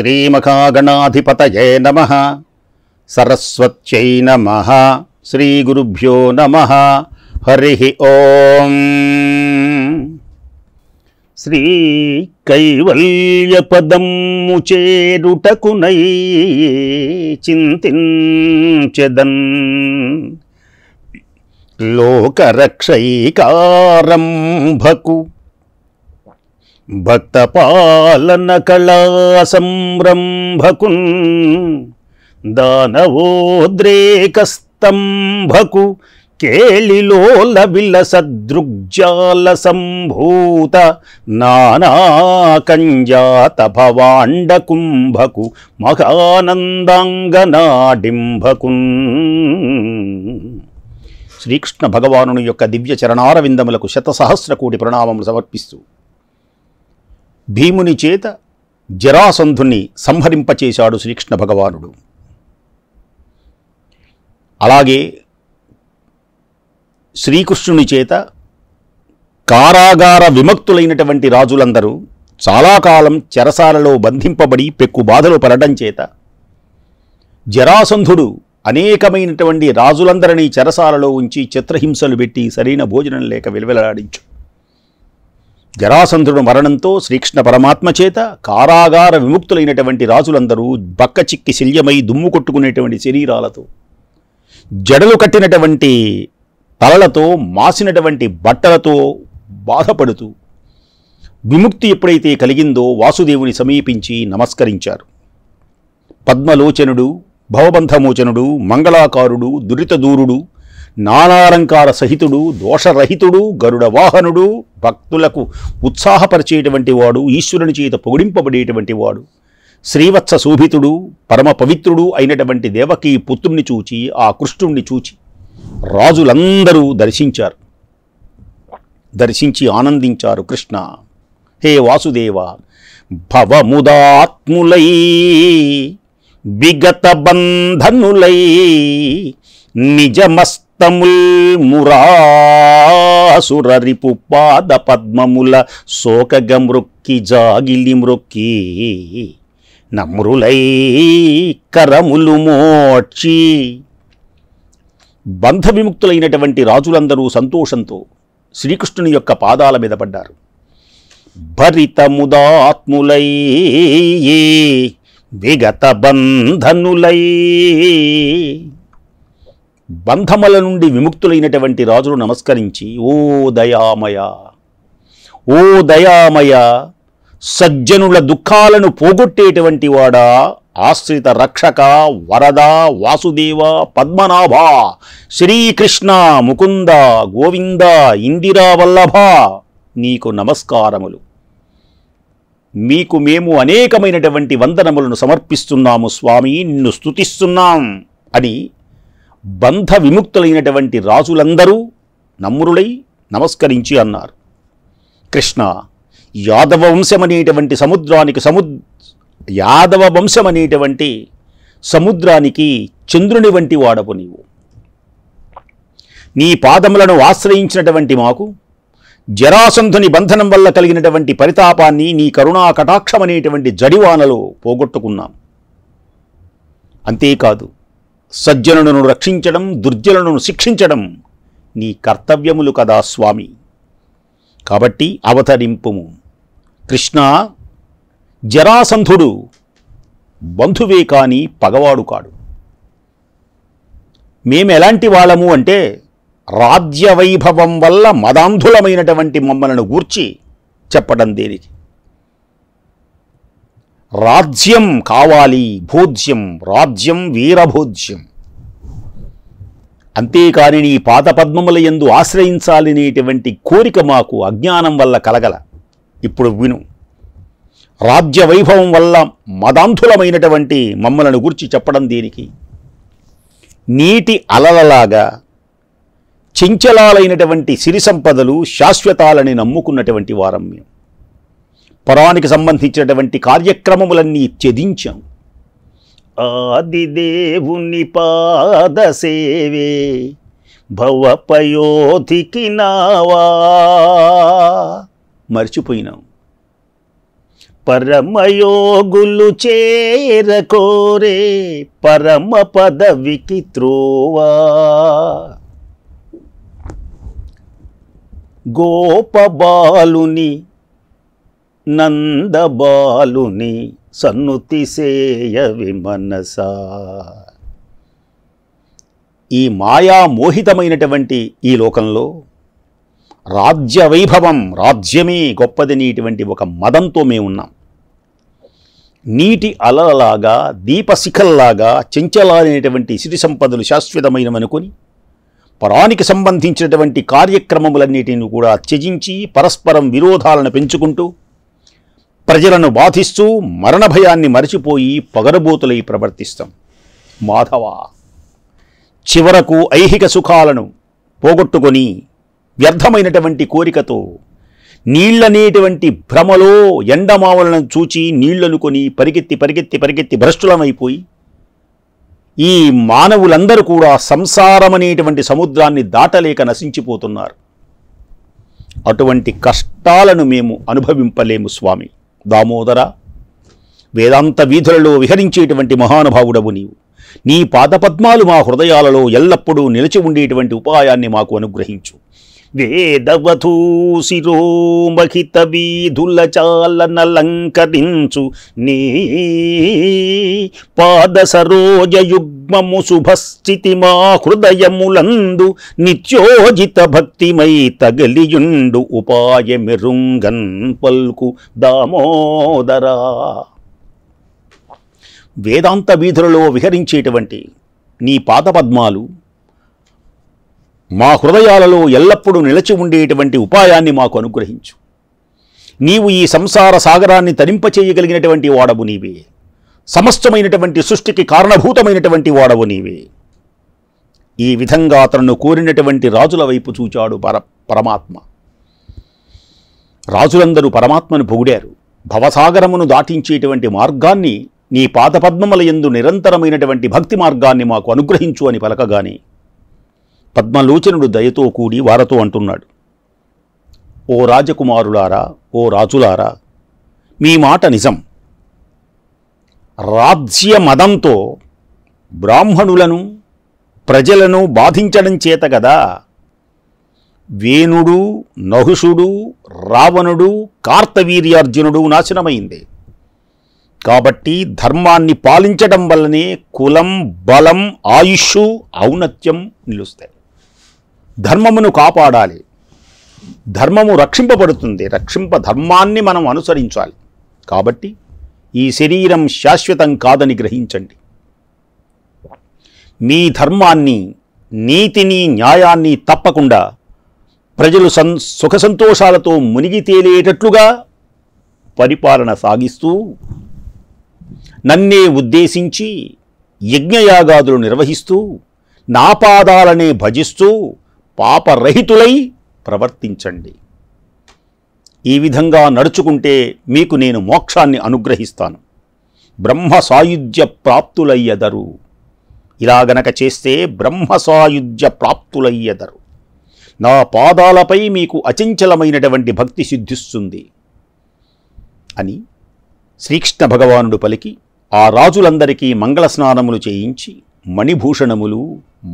శ్రీమఖాగణాధిపతయే నమః. సరస్వత్యై నమః. శ్రీగురుభ్యో నమః. హరి ఓం. శ్రీ కైవల్యపదము చేరుటకునై చింతించెదన్ లోకరక్షైకారంభకు భక్తపాలన కళా సంరంభకున్ దానవోద్రేకస్తంభకు కేళిలోల విలసదృగ్జాల సంభూత నానాకంజాత భవాండ కుంభకు మహానందాంగనాడింభకున్. శ్రీకృష్ణ భగవానుని యొక్క దివ్య చరణారవిందములకు శతసహస్ర కోటి ప్రణామములు సమర్పిస్తూ భీముని చేత జరాసంధుని సంహరింపచేశాడు శ్రీకృష్ణ భగవానుడు. అలాగే శ్రీకృష్ణుని చేత కారాగార విముక్తులైనటువంటి రాజులందరూ చాలా కాలం చెరసాలలో బంధింపబడి పెక్కు బాధలు పడడం చేత జరాసంధుడు అనేకమైనటువంటి రాజులందరినీ చెరసాలలో ఉంచి చిత్రహింసలు పెట్టి సరైన భోజనం లేక విలవిలాడించు. జరాసంధుడు మరణంతో శ్రీకృష్ణ పరమాత్మ చేత కారాగార విముక్తులైనటువంటి రాజులందరూ బక్కచిక్కి శల్యమై దుమ్ము కొట్టుకునేటువంటి శరీరాలతో జడలు కట్టినటువంటి తలలతో మాసినటువంటి బట్టలతో బాధపడుతూ విముక్తి ఎప్పుడైతే కలిగిందో వాసుదేవుని సమీపించి నమస్కరించారు. పద్మలోచనుడు, భవబంధమోచనుడు, మంగళాకారుడు, దురితదూరుడు, నానాలంకార సహితుడు, దోషరహితుడు, గరుడ వాహనుడు, భక్తులకు ఉత్సాహపరిచేటువంటి వాడు, ఈశ్వరుని చేత పొగిడింపబడేటువంటి వాడు, శ్రీవత్స శోభితుడు, పరమ పవిత్రుడు అయినటువంటి దేవకీ పుత్రుణ్ణి చూచి ఆ కృష్ణుణ్ణి చూచి రాజులందరూ దర్శించారు. దర్శించి ఆనందించారు. కృష్ణ, హే వాసుదేవ, భవముదాత్ములై విగత బంధనులై నిజమస్తముల్ మురాసురరిపు పాద పద్మముల శోకగమృక్కి జాగిలి మృక్కి నమ్రులై కరములు మోడ్చి. బంధ విముక్తులైనటువంటి రాజులందరూ సంతోషంతో శ్రీకృష్ణుని యొక్క పాదాల మీద పడ్డారు. భరితముదాత్ములై విగత బంధనులై, బంధముల నుండి విముక్తులైనటువంటి రాజులు నమస్కరించి, ఓ దయామయ, ఓ దయామయ, సజ్జనుల దుఃఖాలను పోగొట్టేటువంటి వాడా, ఆశ్రిత రక్షక, వరద, వాసుదేవ, పద్మనాభ, శ్రీకృష్ణ, ముకుంద, గోవింద, ఇందిరావల్లభ, నీకు నమస్కారములు. మీకు మేము అనేకమైనటువంటి వందనములను సమర్పిస్తున్నాము స్వామి, నిన్ను స్తుతిస్తున్నాం అని బంధ విముక్తులైనటువంటి రాజులందరూ నమ్రులై నమస్కరించి అన్నారు. కృష్ణ, యాదవ వంశమనేటువంటి సముద్రానికి చంద్రుని వంటి వాడవు నీవు. నీ పాదములను ఆశ్రయించినటువంటి మాకు జరాసంధుని బంధనం వల్ల కలిగినటువంటి పరితాపాన్ని నీ కరుణా కటాక్షమనేటువంటి జడివానలో పోగొట్టుకున్నాం. అంతేకాదు, సజ్జనులను రక్షించడం, దుర్జనులను శిక్షించడం నీ కర్తవ్యములు కదా స్వామి. కాబట్టి అవతరింపుము. కృష్ణ, జరాసంధుడు బంధువే కాని పగవాడు కాడు. మేమెలాంటి వాళ్ళము అంటే, రాజ్య వైభవం వల్ల మదాంధులమైనటువంటి మమ్మలను గూర్చి చెప్పడం దేనికి? రాజ్యం కావాలి, భోజ్యం, రాజ్యం వీరభోజ్యం. అంతేకాని నీ పాదపద్మముల యందు ఆశ్రయించాలనేటువంటి కోరిక మాకు అజ్ఞానం వల్ల కలగల. ఇప్పుడు విను. రాజ్య వైభవం వల్ల మదాంధులమైనటువంటి మమ్మలను గూర్చి చెప్పడం దేనికి? నీటి అలలలాగా చెంచలాలైనటువంటి సిరి సంపదలు శాశ్వతాలని నమ్ముకున్నటువంటి వారం మేము. పరానికి సంబంధించినటువంటి కార్యక్రమములన్నీ త్యజించాం. ఆదిదేవుని పాదసేవే భవపయోధికి నావా, మర్చిపోయినాం. పరమయోగులు చేరకోరే పరమ పదవికి త్రోవా. గోపబాలుని నందబాలుని సన్నుతి సేయవి మనసా. ఈ మాయామోహితమైనటువంటి ఈ లోకంలో రాజ్య వైభవం, రాజ్యమే గొప్పదనేటువంటి ఒక మదంతో మేమున్నాం. నీటి అలలాగా, దీపశిఖల్లాగా చంచలాలైనటువంటి సిరి సంపదలు శాశ్వతమైనవనుకొని పరానికి సంబంధించినటువంటి కార్యక్రమములన్నిటిని కూడా త్యజించి పరస్పరం విరోధాలను పెంచుకుంటూ ప్రజలను బాధిస్తూ మరణ భయాన్ని మరచిపోయి పగరబోతులై ప్రవర్తిస్తాం. మాధవ, చివరకు ఐహిక సుఖాలను పోగొట్టుకొని వ్యర్థమైనటువంటి కోరికతో నీళ్లనేటువంటి భ్రమలో ఎండమావలను చూచి నీళ్లనుకొని పరిగెత్తి పరిగెత్తి పరిగెత్తి భ్రష్టులమైపోయి ఈ మానవులందరూ కూడా సంసారమనేటువంటి సముద్రాన్ని దాటలేక నశించిపోతున్నారు. అటువంటి కష్టాలను మేము అనుభవింపలేము స్వామి. దామోదర, వేదాంత వీధులలో విహరించేటువంటి మహానుభావుడవు నీవు. నీ పాదపద్మాలు మా హృదయాలలో ఎల్లప్పుడూ నిలిచి ఉండేటువంటి ఉపాయాన్ని మాకు అనుగ్రహించు. వేదవధూ శిరోమహిత వీధుల చాలనలంకరించు నీ పాద సరోజ యుగ్మము శుభస్థితి మా హృదయములందు నిత్యోజిత భక్తిమై తగలియుండు ఉపాయమెరుంగన్ పల్కు దామోదరా. వేదాంత వీధులలో విహరించేటువంటి నీ పాదపద్మాలు మా హృదయాలలో ఎల్లప్పుడూ నిలిచి ఉండేటువంటి ఉపాయాన్ని మాకు అనుగ్రహించు. నీవు ఈ సంసార సాగరాన్ని తరింపచేయగలిగినటువంటి వాడవు నీవే. సమస్తమైనటువంటి సృష్టికి కారణభూతమైనటువంటి వాడవు నీవే. ఈ విధంగా అతను కోరినటువంటి రాజుల వైపు చూచాడు పరమాత్మ. రాజులందరూ పరమాత్మను పొగిడారు. భవసాగరమును దాటించేటువంటి మార్గాన్ని, నీ పాదపద్మముల యందు నిరంతరమైనటువంటి భక్తి మార్గాన్ని మాకు అనుగ్రహించు అని పలకగానే పద్మలోచనుడు దయతో కూడి వారతో అంటున్నాడు, ఓ రాజకుమారులారా, ఓ రాజులారా, మీ మాట నిజం. రాజ్య మదంతో బ్రాహ్మణులను ప్రజలను బాధించడం చేత కదా వేణుడు, నహుషుడు, రావణుడు, కార్తవీర్యార్జునుడు నాశనమైంది. కాబట్టి ధర్మాన్ని పాలించడం వల్లనే కులం, బలం, ఆయుష్షు, ఔన్నత్యం నిలుస్తాయి. ధర్మమును కాపాడాలి. ధర్మము రక్షింపబడుతుంది. ధర్మాన్ని మనం అనుసరించాలి. కాబట్టి ఈ శరీరం శాశ్వతం కాదని గ్రహించండి. మీ ధర్మాన్ని, నీతిని, న్యాయాన్ని తప్పకుండా ప్రజలు సుఖ సంతోషాలతో మునిగి తేలేటట్లుగా పరిపాలన సాగిస్తూ నన్నే ఉద్దేశించి యజ్ఞయాగాదులు నిర్వహిస్తూ నా పాదాలనే భజిస్తూ పాపరహితులై ప్రవర్తించండి. ఈ విధంగా నడుచుకుంటే మీకు నేను మోక్షాన్ని అనుగ్రహిస్తాను. బ్రహ్మ సాయుధ్య ప్రాప్తులయ్యెదరు. ఇలా గనక చేస్తే బ్రహ్మ సాయుధ్య ప్రాప్తులయ్యెదరు. నా పాదాలపై మీకు అచంచలమైనటువంటి భక్తి సిద్ధిస్తుంది అని శ్రీకృష్ణ భగవానుడు పలికి ఆ రాజులందరికీ మంగళ స్నానములు చేయించి మణిభూషణములు,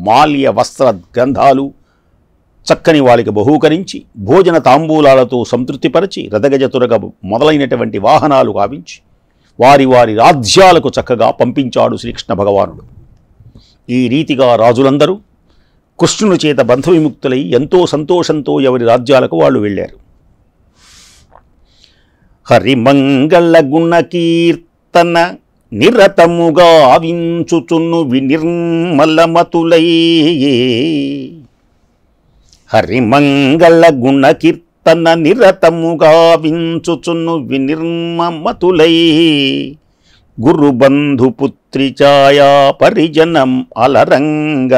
మాల్య వస్త్ర గ్రంథాలు చక్కని వాళ్ళకి బహూకరించి భోజన తాంబూలాలతో సంతృప్తిపరిచి రథగజతురగ మొదలైనటువంటి వాహనాలు గావించి వారి వారి రాజ్యాలకు చక్కగా పంపించాడు శ్రీకృష్ణ భగవానుడు. ఈ రీతిగా రాజులందరూ కృష్ణుని చేత బంధవిముక్తులై ఎంతో సంతోషంతో ఎవరి రాజ్యాలకు వాళ్ళు వెళ్ళారు. హరిమంగళ గుణకీర్తన నిరతముగా వించుచును వినిర్మలమతులై. హరిమంగళ గుణకీర్తన నిరతముగా వించుచును వినిర్మమతులై. గురుబంధుపుత్రి ఛాయా పరిజనం అలరంగ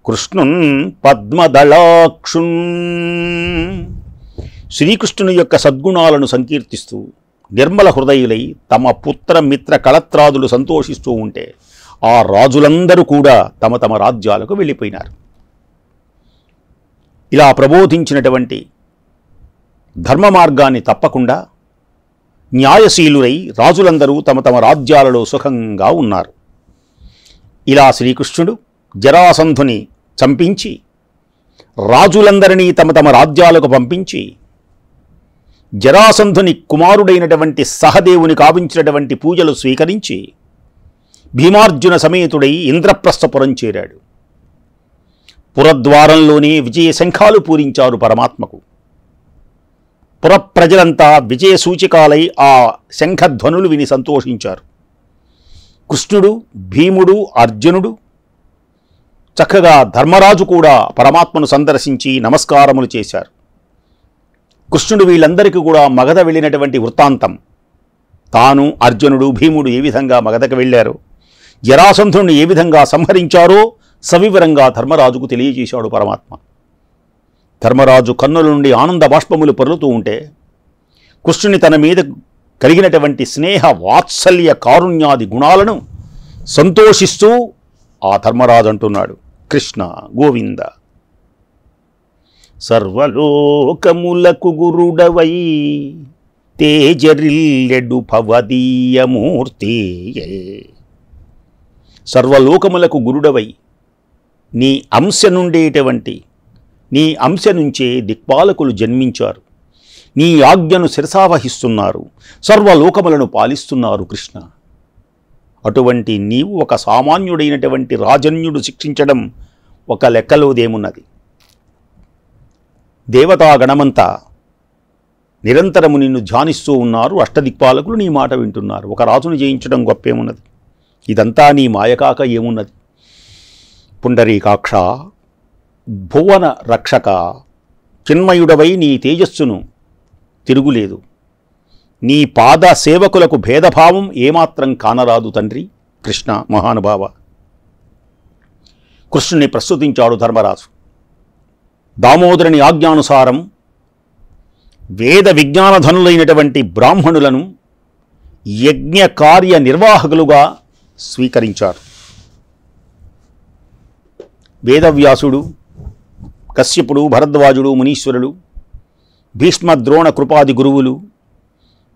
కృష్ణున్ పద్మదళాక్షున్. శ్రీకృష్ణుని యొక్క సద్గుణాలను సంకీర్తిస్తూ నిర్మల హృదయులై తమ పుత్ర మిత్ర కళత్రాదులు సంతోషిస్తూ ఉంటే ఆ రాజులందరూ కూడా తమ తమ రాజ్యాలకు వెళ్ళిపోయినారు. ఇలా ప్రబోధించినటువంటి ధర్మ మార్గాన్ని తప్పకుండా న్యాయశీలురై రాజులందరూ తమ తమ రాజ్యాలలో సుఖంగా ఉన్నారు. ఇలా శ్రీకృష్ణుడు జరాసంధుని చంపించి రాజులందరినీ తమ తమ రాజ్యాలకు పంపించి జరాసంధుని కుమారుడైనటువంటి సహదేవుని కావించినటువంటి పూజలు స్వీకరించి భీమార్జున సమేతుడై ఇంద్రప్రస్థపురం చేరాడు. పురద్వారంలోనే విజయ శంఖాలు పూరించారు పరమాత్మకు. పుర ప్రజలంతా విజయ సూచికాలై ఆ శంఖధ్వనులు విని సంతోషించారు. కృష్ణుడు, భీముడు, అర్జునుడు, చక్కగా ధర్మరాజు కూడా పరమాత్మను సందర్శించి నమస్కారములు చేశారు. కృష్ణుడు వీళ్ళందరికీ కూడా మగధ వెళ్ళినటువంటి వృత్తాంతం, తాను, అర్జునుడు, భీముడు ఏ విధంగా మగధకు వెళ్ళారో, జరాసంధుడిని ఏ విధంగా సంహరించారో సవివరంగా ధర్మరాజుకు తెలియజేశాడు పరమాత్మ. ధర్మరాజు కన్నుల నుండి ఆనంద బాష్పములు పొర్లుతూ ఉంటే కృష్ణుని తన మీద కలిగినటువంటి స్నేహ వాత్సల్య కారుణ్యాది గుణాలను సంతోషిస్తూ ఆ ధర్మరాజు అంటున్నాడు, కృష్ణ గోవింద, సర్వలోకములకు గురుడవై తేజరిల్లెడు భవదీయమూర్తి. సర్వలోకములకు గురుడవై నీ అంశ నుండేటువంటి నీ అంశ నుంచే దిక్పాలకులు జన్మించారు. నీ ఆజ్ఞను శిరసావహిస్తున్నారు, సర్వలోకములను పాలిస్తున్నారు కృష్ణ. అటువంటి నీవు ఒక సామాన్యుడైనటువంటి రాజన్యుడు శిక్షించడం ఒక లెక్కలోదేమున్నది? దేవతాగణమంతా నిరంతరము నిన్ను ధ్యానిస్తూ ఉన్నారు, అష్టదిక్పాలకులు నీ మాట వింటున్నారు. ఒక రాజును జయించడం గొప్పేమున్నది? ఇదంతా నీ మాయకాక ఏమున్నది? పుండరీకాక్ష, భువన రక్షక, చిన్మయుడవై నీ తేజస్సును తిరుగులేదు. నీ పాద సేవకులకు భేదభావం ఏమాత్రం కానరాదు తండ్రి కృష్ణ మహానుభావ. కృష్ణుని ప్రస్తుతించాడు ధర్మరాజు. దామోదరుని ఆజ్ఞానుసారం వేద విజ్ఞానధనులైనటువంటి బ్రాహ్మణులను యజ్ఞ కార్య నిర్వాహకులుగా స్వీకరించారు. వేదవ్యాసుడు, కశ్యపుడు, భరద్వాజుడు, మునీశ్వరులు, భీష్మ ద్రోణ కృపాది గురువులు,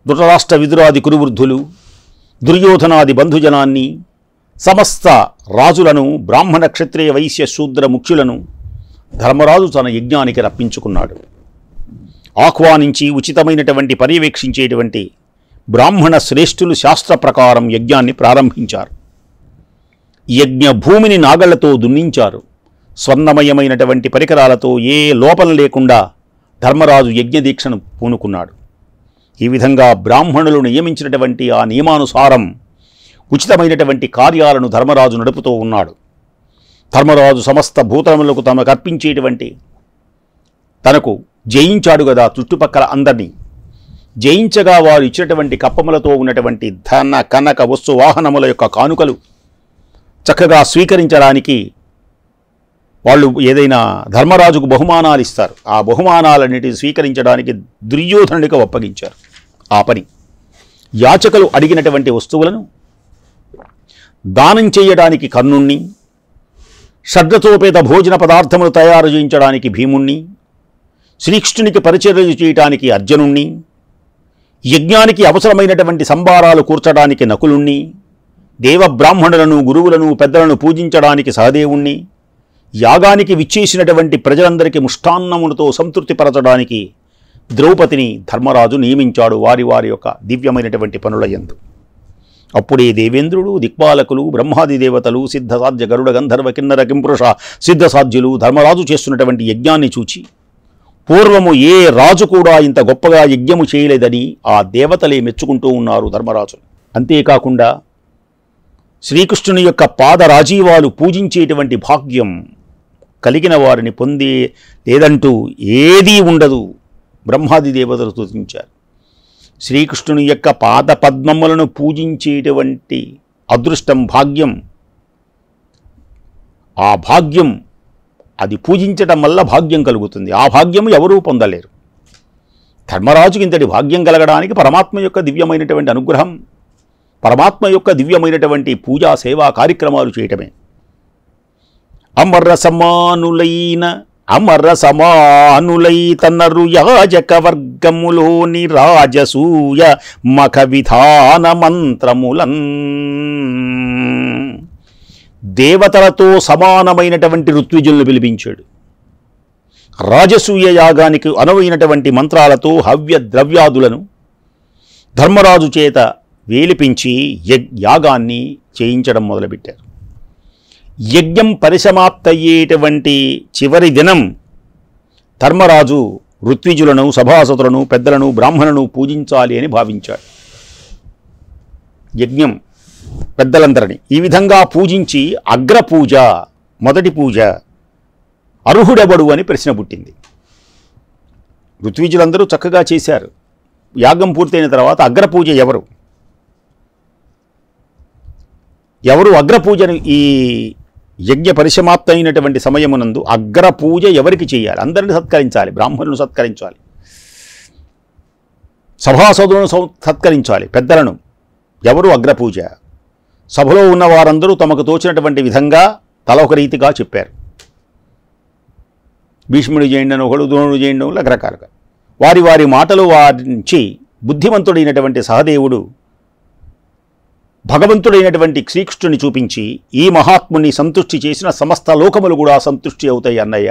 ధృతరాష్ట్ర విదురాది కురువృద్ధులు, దుర్యోధనాది బంధుజనాన్ని, సమస్త రాజులను, బ్రాహ్మణ క్షత్రియ వైశ్య శూద్ర ముఖ్యులను ధర్మరాజు తన యజ్ఞానికి రప్పించుకున్నాడు. ఆహ్వానించి ఉచితమైనటువంటి పర్యవేక్షించేటువంటి బ్రాహ్మణ శ్రేష్ఠులు శాస్త్ర ప్రకారం యజ్ఞాన్ని ప్రారంభించారు. యజ్ఞ భూమిని నాగళ్లతో దున్నించారు. స్వర్ణమయమైనటువంటి పరికరాలతో ఏ లోపం లేకుండా ధర్మరాజు యజ్ఞదీక్షను పూనుకున్నాడు. ఈ విధంగా బ్రాహ్మణులు నియమించినటువంటి ఆ నియమానుసారం ఉచితమైనటువంటి కార్యాలను ధర్మరాజు నడుపుతూ ఉన్నాడు. ధర్మరాజు సమస్త భూతములకు తమకు అర్పించేటువంటి తనకు జయించాడు కదా చుట్టుపక్కల అందరినీ. జయించగా వారు ఇచ్చినటువంటి కప్పములతో ఉన్నటువంటి ధన కనక వస్తు వాహనముల యొక్క కానుకలు చక్కగా స్వీకరించడానికి వాళ్ళు ఏదైనా ధర్మరాజుకు బహుమానాలు ఇస్తారు. ఆ బహుమానాలన్నిటిని స్వీకరించడానికి దుర్యోధనుడికి ఒప్పగించారు ఆ పని. యాచకులు అడిగినటువంటి వస్తువులను దానం చేయడానికి కర్ణుణ్ణి, శ్రద్ధతోపేత భోజన పదార్థములు తయారు చేయించడానికి భీముణ్ణి, శ్రీకృష్ణునికి పరిచర్యలు చేయటానికి అర్జునుణ్ణి, యజ్ఞానికి అవసరమైనటువంటి సంభారాలు కూర్చడానికి నకులుణ్ణి, దేవబ్రాహ్మణులను, గురువులను, పెద్దలను పూజించడానికి సహదేవుణ్ణి, యాగానికి విచ్చేసినటువంటి ప్రజలందరికీ ముష్టాన్నములతో సంతృప్తిపరచడానికి ద్రౌపదిని ధర్మరాజు నియమించాడు వారి వారి యొక్క దివ్యమైనటువంటి పనుల యందు. అప్పుడే దేవేంద్రుడు, దిక్పాలకులు, బ్రహ్మాది దేవతలు, సిద్ధసాధ్య గరుడ గంధర్వ కిన్నర కింపురుష సిద్ధసాధ్యులు ధర్మరాజు చేస్తున్నటువంటి యజ్ఞాన్ని చూచి పూర్వము ఏ రాజు కూడా ఇంత గొప్పగా యజ్ఞము చేయలేదని ఆ దేవతలే మెచ్చుకుంటూ ఉన్నారు ధర్మరాజు. అంతేకాకుండా శ్రీకృష్ణుని యొక్క పాదరాజీవాలు పూజించేటువంటి భాగ్యం కలిగిన వారిని పొందే లేదంటూ ఏదీ ఉండదు. బ్రహ్మాది దేవతలు స్తుతించారు. శ్రీకృష్ణుని యొక్క పాద పద్మములను పూజించేటువంటి అదృష్టం, భాగ్యం, ఆ భాగ్యం అది పూజించటం వల్ల భాగ్యం కలుగుతుంది. ఆ భాగ్యము ఎవరూ పొందలేరు. ధర్మరాజుకి ఇంతటి భాగ్యం కలగడానికి పరమాత్మ యొక్క దివ్యమైనటువంటి అనుగ్రహం, పరమాత్మ యొక్క దివ్యమైనటువంటి పూజా సేవా కార్యక్రమాలు చేయటమే. అమర సమానులైన అమర సమానులై తనరు యాజక వర్గములోని రాజసూయ మఖ విధాన మంత్రములన్ దేవతలతో సమానమైనటువంటి ఋత్విజులను పిలిపించాడు. రాజసూయ యాగానికి అనువైనటువంటి మంత్రాలతో హవ్య ద్రవ్యాదులను ధర్మరాజు చేత వేలిపించి యాగాన్ని చేయించడం మొదలుపెట్టారు. యజ్ఞం పరిసమాప్తయ్యేటువంటి చివరి దినం ధర్మరాజు ఋత్విజులను, సభాసతులను, పెద్దలను, బ్రాహ్మణులను పూజించాలి అని భావించాడు. యజ్ఞం పెద్దలందరినీ ఈ విధంగా పూజించి అగ్రపూజ, మొదటి పూజ అర్హుడెవడు అని ప్రశ్న పుట్టింది. ఋత్విజులందరూ చక్కగా చేశారు. యాగం పూర్తయిన తర్వాత అగ్రపూజ ఎవరు అగ్రపూజను ఈ యజ్ఞ పరిసమాప్త అయినటువంటి సమయమునందు అగ్రపూజ ఎవరికి చేయాలి? అందరిని సత్కరించాలి, బ్రాహ్మణులను సత్కరించాలి, సభాసదులను సత్కరించాలి, పెద్దలను. ఎవరు అగ్రపూజ? సభలో ఉన్న వారందరూ తమకు తోచినటువంటి విధంగా తల ఒక రీతిగా చెప్పారు. భీష్ముడు చేయండి అని ఒకడు, ద్రోణుడు చేయండి రకరకాలుగా వారి వారి మాటలు వారించి బుద్ధిమంతుడైనటువంటి సహదేవుడు భగవంతుడైనటువంటి శ్రీకృష్ణుని చూపించి ఈ మహాత్ముని సంతుష్టి చేసిన సమస్త లోకములు కూడా సంతుష్టి అవుతాయి అన్నయ్య.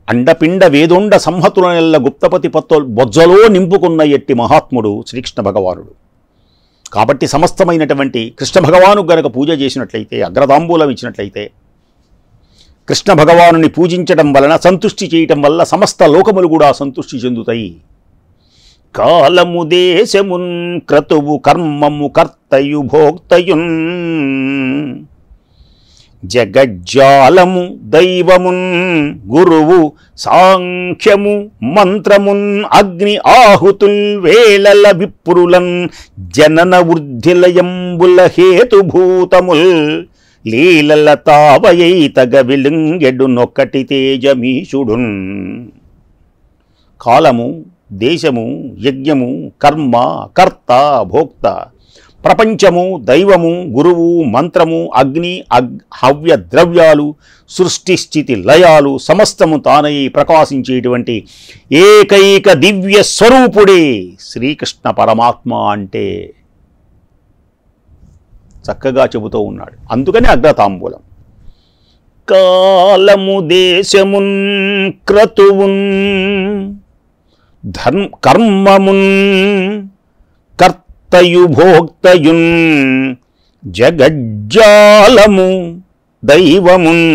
అండపిండ వేదోండ సంహతుల నెల్ల గుప్తపతి బొజ్జలో నింపుకున్న ఎట్టి మహాత్ముడు శ్రీకృష్ణ భగవానుడు. కాబట్టి సమస్తమైనటువంటి కృష్ణ భగవాను గనక పూజ చేసినట్లయితే, అగ్రతాంబూలం ఇచ్చినట్లయితే, కృష్ణ భగవానుని పూజించడం వలన, సంతుష్టి చేయటం వల్ల సమస్త లోకములు కూడా సంతుష్టి చెందుతాయి. కాలము దేశమున్ క్రతువు కర్మము కర్తయు భోక్తయున్ జగజ్జాలము దైవమున్ గురువు సాంఖ్యము మంత్రమున్ అగ్ని ఆహుతుల్ వేళల విప్రులన్ జనన వృద్ధిలయంబుల హేతుభూతముల్ లీలల తావయై తగ విలింగెడు నొక్కటి తేజమీషుడున్. కాలము, దేశము, యజ్ఞము, కర్మ, కర్త, భోక్త, ప్రపంచము, దైవము, గురువు, మంత్రము, అగ్ని, హవ్య ద్రవ్యాలు, సృష్టి స్థితి లయాలు సమస్తము తానై ప్రకాశించేటువంటి ఏకైక దివ్య స్వరూపుడే శ్రీకృష్ణ పరమాత్మ అంటే చక్కగా చెబుతూ ఉన్నాడు. అందుకని అగ్రతాంబూలం. కాలము దేశమున్ క్రతువున్ కర్మమున్ కర్తయు భోక్తయున్ జగజ్జాలము దైవమున్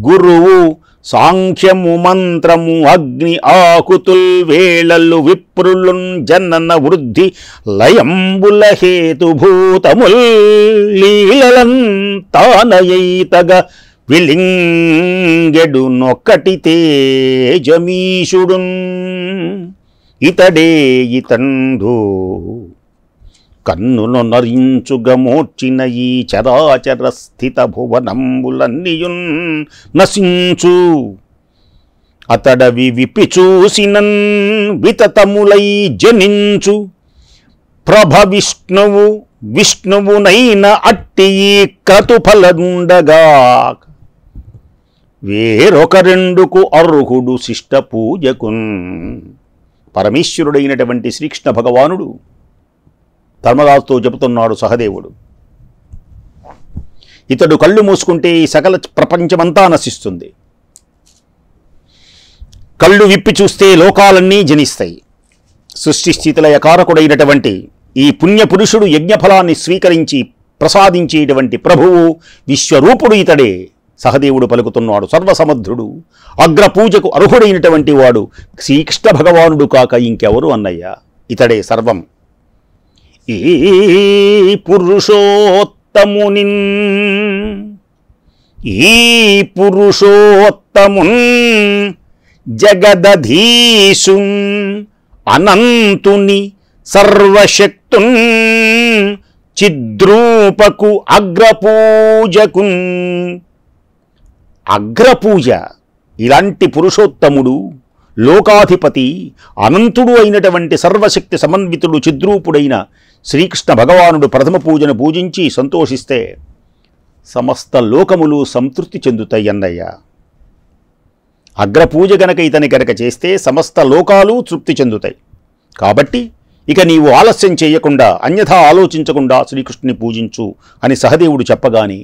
గురువు సాంఖ్యము మంత్రము అగ్ని ఆకుతుల్ వేళలు విప్రులున్ జనన వృద్ధి లయంబుల హేతుభూతముల్ లీలలన్ తానయైతగ విలింగెడు నొక్కటి తేజమీషుడున్. ఇతడే ఇతండు కన్నును నరించుగమోర్చిన ఈ చరాచర స్థిత భువనంబులన్నియున్ నశించు అతడవి విప్పి చూసినన్ వితతములై జనించు ప్రభ విష్ణువునైన అట్టి ఈ క్రతుఫలండగా వేరొకరెండుకు అర్హుడు శిష్ట పూజకున్. పరమేశ్వరుడైనటువంటి శ్రీకృష్ణ భగవానుడు ధర్మరాజుతో చెబుతున్నాడు సహదేవుడు. ఇతడు కళ్ళు మూసుకుంటే ఈ సకల ప్రపంచమంతా నశిస్తుంది, కళ్ళు విప్పి చూస్తే లోకాలన్నీ జనిస్తాయి. సృష్టి స్థితిల యకారకుడైనటువంటి ఈ పుణ్యపురుషుడు యజ్ఞఫలాన్ని స్వీకరించి ప్రసాదించేటువంటి ప్రభువు విశ్వరూపుడు ఇతడే. సహదేవుడు పలుకుతున్నాడు. సర్వసమర్థుడు, అగ్రపూజకు అర్హుడైనటువంటి వాడు శ్రీకృష్ణ భగవానుడు కాక ఇంకెవరు అన్నయ్య? ఇతడే సర్వం. ఈ పురుషోత్తమున్ జగదధీశున్ అనంతుని సర్వశక్తున్ చిద్రూపకు అగ్రపూజకున్. అగ్రపూజ ఇలాంటి పురుషోత్తముడు, లోకాధిపతి, అనంతుడు అయినటువంటి సర్వశక్తి సమన్వితుడు, చిద్రూపుడైన శ్రీకృష్ణ భగవానుడు ప్రథమ పూజను పూజించి సంతోషిస్తే సమస్త లోకములు సంతృప్తి చెందుతాయి అన్నయ్య. అగ్రపూజ గనక ఇతని గనక చేస్తే సమస్త లోకాలు తృప్తి చెందుతాయి. కాబట్టి ఇక నీవు ఆలస్యం చేయకుండా, అన్యథా ఆలోచించకుండా శ్రీకృష్ణుని పూజించు అని సహదేవుడు చెప్పగానే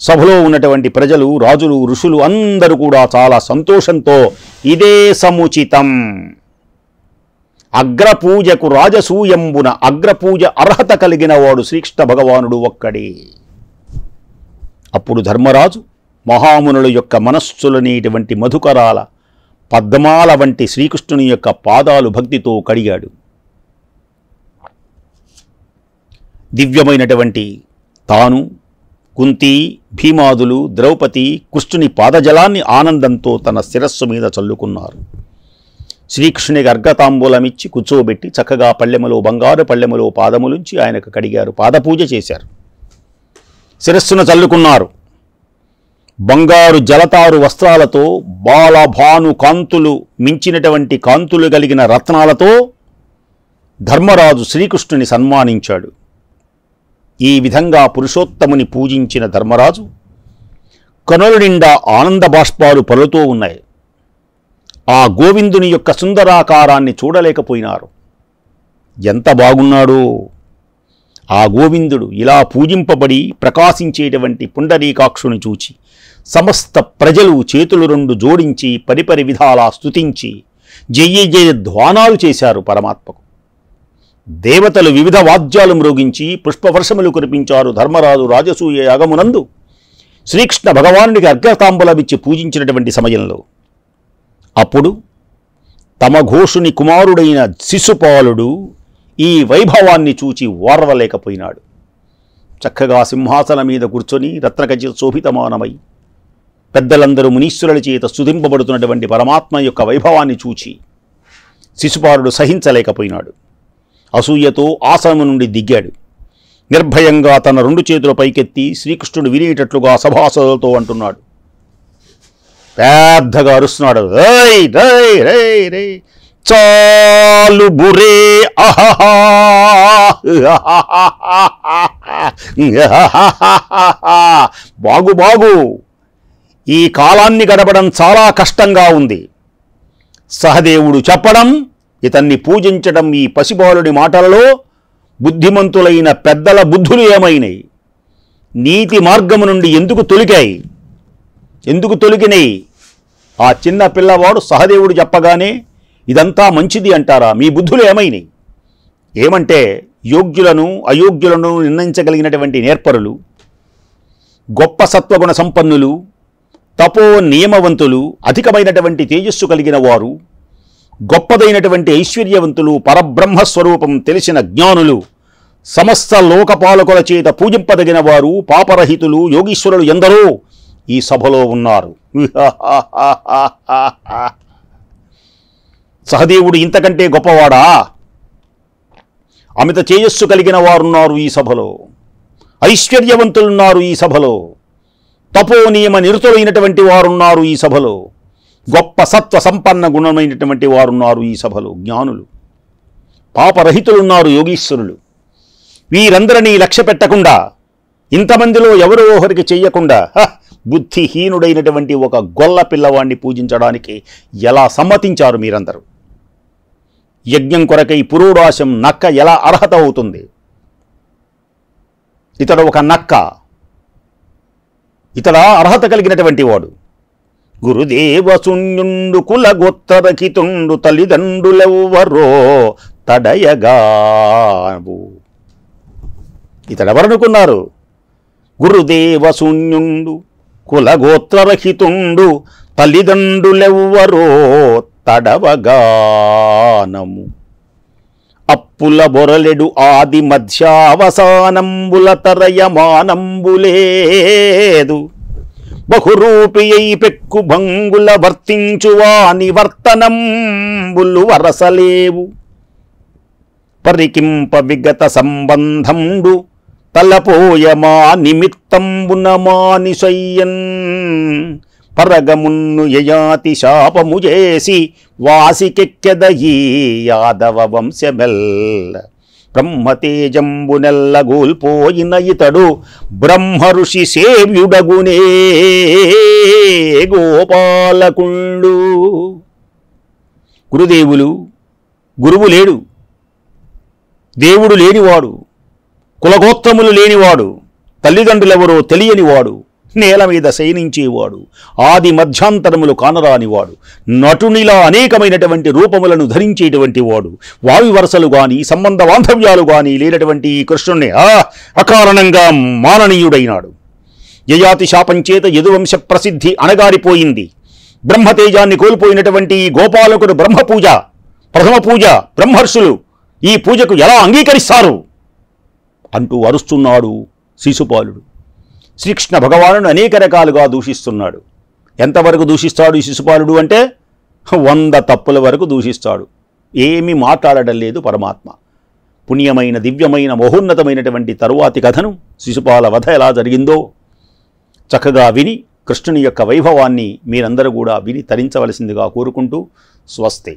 సభలో ఉన్నటువంటి ప్రజలు, రాజులు, ఋషులు అందరూ కూడా చాలా సంతోషంతో ఇదే సముచితం, అగ్రపూజకు రాజసూయంబున అగ్రపూజ అర్హత కలిగిన వాడు శ్రీకృష్ణ భగవానుడు ఒక్కడే. అప్పుడు ధర్మరాజు మహామునుల యొక్క మనస్సులనేటువంటి మధుకరాల పద్మాల వంటి శ్రీకృష్ణుని యొక్క పాదాలు భక్తితో కడిగాడు. దివ్యమైనటువంటి తాను, కుంతి, భీమాదులు, ద్రౌపది కృష్ణుని పాదజలాన్ని ఆనందంతో తన శిరస్సు మీద చల్లుకున్నారు. శ్రీకృష్ణునికి అర్ఘతాంబూలమిచ్చి కూర్చోబెట్టి చక్కగా పళ్ళెములో, బంగారు పళ్ళెములో పాదములుంచి ఆయనకు కడిగారు, పాదపూజ చేశారు, శిరస్సును చల్లుకున్నారు. బంగారు జలతారు వస్త్రాలతో, బాలభాను కాంతులు మించినటువంటి కాంతులు కలిగిన రత్నాలతో ధర్మరాజు శ్రీకృష్ణుని సన్మానించాడు. ఈ విధంగా పురుషోత్తముని పూజించిన ధర్మరాజు కనుల నిండా ఆనంద బాష్పాలు పలుతూ ఉన్నాయి. ఆ గోవిందుని యొక్క సుందరాకారాన్ని చూడలేకపోయినారు. ఎంత బాగున్నాడో! ఆ గోవిందుడు ఇలా పూజింపబడి ప్రకాశించేటువంటి పుండరీకాక్షుని చూచి సమస్త ప్రజలు చేతులు రెండు జోడించి పరిపరి విధాలా స్తుతించి జయ జయ ధ్వానాలు చేశారు పరమాత్మకు. దేవతలు వివిధ వాద్యాలు మ్రోగించి పుష్పవర్షములు కురిపించారు. ధర్మరాజు రాజసూయ యాగమునందు శ్రీకృష్ణ భగవానుడికి అర్ఘతాంబూలమిచ్చి పూజించినటువంటి సమయంలో అప్పుడు తమ ఘోషుని కుమారుడైన శిశుపాలుడు ఈ వైభవాన్ని చూచి ఓర్వలేకపోయినాడు. చక్కగా సింహాసనం మీద కూర్చొని రత్నకచిత శోభితమానమై పెద్దలందరూ మునీశ్వరుల చేత స్తుతింపబడుతున్నటువంటి పరమాత్మ యొక్క వైభవాన్ని చూచి శిశుపాలుడు సహించలేకపోయినాడు. అసూయతో ఆసనము నుండి దిగాడు. నిర్భయంగా తన రెండు చేతుల పైకెత్తి శ్రీకృష్ణుడు వినేటట్లుగా సభాసదులతో అంటున్నాడు, పెద్దగా అరుస్తున్నాడు, రై రై రై రై చాలు బురే అహహా బాగు బాగు, ఈ కాలాన్ని గడపడం చాలా కష్టంగా ఉంది. సహదేవుడు చెప్పడం, ఇతన్ని పూజించడం, ఈ పసిబాలుడి మాటలలో బుద్ధిమంతులైన పెద్దల బుద్ధులు ఏమైనాయి? నీతి మార్గము నుండి ఎందుకు తొలిగాయి? ఎందుకు తొలగినాయి? ఆ చిన్న పిల్లవాడు సహదేవుడు చెప్పగానే ఇదంతా మంచిది అంటారా? మీ బుద్ధులు ఏమైనాయి? ఏమంటే యోగ్యులను అయోగ్యులను నిర్ణయించగలిగినటువంటి నేర్పరులు, గొప్ప సత్వగుణ సంపన్నులు, తపో నియమవంతులు, అధికమైనటువంటి తేజస్సు కలిగిన వారు, గొప్పదైనటువంటి ఐశ్వర్యవంతులు, పరబ్రహ్మస్వరూపం తెలిసిన జ్ఞానులు, సమస్త లోకపాలకుల చేత పూజింపదగిన వారు, పాపరహితులు, యోగీశ్వరులు ఎందరో ఈ సభలో ఉన్నారు. సహదేవుడు ఇంతకంటే గొప్పవాడా? అమిత తేజస్సు కలిగిన వారున్నారు ఈ సభలో, ఐశ్వర్యవంతులున్నారు ఈ సభలో, తపోనియమ నిరతులైనటువంటి వారున్నారు ఈ సభలో, గొప్ప సత్వ సంపన్న గుణమైనటువంటి వారున్నారు ఈ సభలో, జ్ఞానులు, పాపరహితులున్నారు యోగీశ్వరులు. వీరందరినీ లక్ష్య పెట్టకుండా, ఇంతమందిలో ఎవరో ఒకరికి చెయ్యకుండా బుద్ధిహీనుడైనటువంటి ఒక గొల్ల పిల్లవాడిని పూజించడానికి ఎలా సమ్మతించారు మీరందరూ? యజ్ఞం కొరకై పురోడాశం నక్క ఎలా అర్హత అవుతుంది? ఇతడు ఒక నక్క, ఇతడ అర్హత కలిగినటువంటి వాడు. గురుదేవ శూన్యుండు కులగోత్తరకితుండు తల్లిదండ్రులెవ్వరో తడయగావు. ఇతడెవరనుకున్నారు? గురుదేవ శూన్యుండు కులగోత్రరహితుండు తల్లిదండ్రులెవ్వరో తడవగానము. అప్పుల బొరలెడు ఆది మధ్యావసానంబుల తరయమానంబులేదు. బహురూపి అయి పెక్కు భంగుల వర్తించువా నివర్తనంబులు వరసలేవు. పరికింప విగత సంబంధండు తలపోయమా నిమిత్తంబున మానిసయ్యన్. పరగమున్ను యయాతి శాపము చేసి వాసికెక్కెదయీ యాదవ వంశమెల్ల. బ్రహ్మతేజంబునెల్లగోల్పోయిన ఇతడు బ్రహ్మ ఋషి సేవ్యుడగునే గోపాలకుండు. గురుదేవులు, గురువు లేడు, దేవుడు లేనివాడు, కులగోత్రములు లేనివాడు, తల్లిదండ్రులెవరో తెలియనివాడు, నేల మీద శయనించేవాడు, ఆది మధ్యాంతరములు కానరానివాడు, నటునిలా అనేకమైనటువంటి రూపములను ధరించేటువంటి వాడు, వావి వరసలు గాని సంబంధ బాంధవ్యాలు గాని లేనటువంటి ఈ కృష్ణుణ్ణి అకారణంగా మాననీయుడైనాడు. యయాతి శాపం చేత యదువంశ ప్రసిద్ధి అణగారిపోయింది. బ్రహ్మతేజాన్ని కోల్పోయినటువంటి ఈ గోపాలకుడు బ్రహ్మపూజ, ప్రథమ పూజ బ్రహ్మర్షులు ఈ పూజకు ఎలా అంగీకరిస్తారు అంటూ అరుస్తున్నాడు శిశుపాలుడు. శ్రీకృష్ణ భగవానుడు అనేక రకాలుగా దూషిస్తున్నాడు. ఎంతవరకు దూషిస్తాడు ఈ శిశుపాలుడు అంటే 100 తప్పుల వరకు దూషిస్తాడు. ఏమీ మాట్లాడడం లేదు పరమాత్మ. పుణ్యమైన దివ్యమైన మహోన్నతమైనటువంటి తరువాతి కథను శిశుపాల వధ ఎలా జరిగిందో చక్కగా విని కృష్ణుని యొక్క వైభవాన్ని మీరందరూ కూడా విని తరించవలసిందిగా కోరుకుంటూ స్వస్తి.